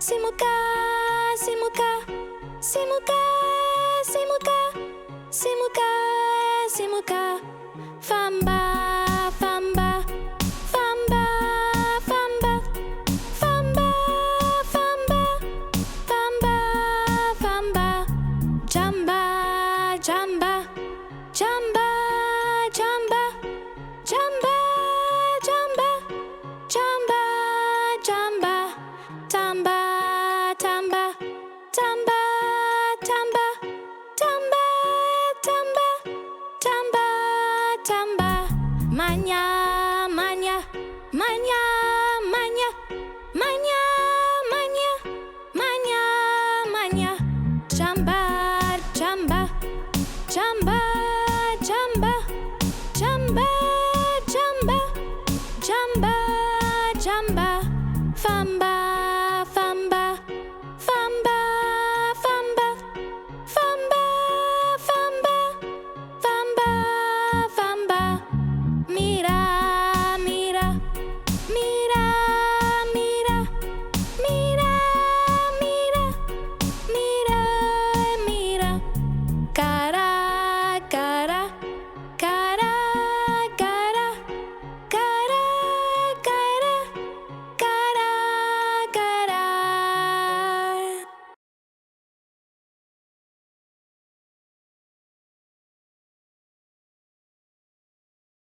Simuka, Simuka, Simuka, Simuka, Simuka, Simuka, famba, famba, famba, famba, famba, famba, famba, famba, jamba, jamba, jamba, jamba, jamba, jamba, jamba, jamba, tamba, tamba, tamba, tamba, tamba, tamba, tamba, tamba, Mhanya, Mhanya, Mhanya, Mhanya, Mhanya, Mhanya, Mhanya, Mhanya, jamba, jamba, jamba.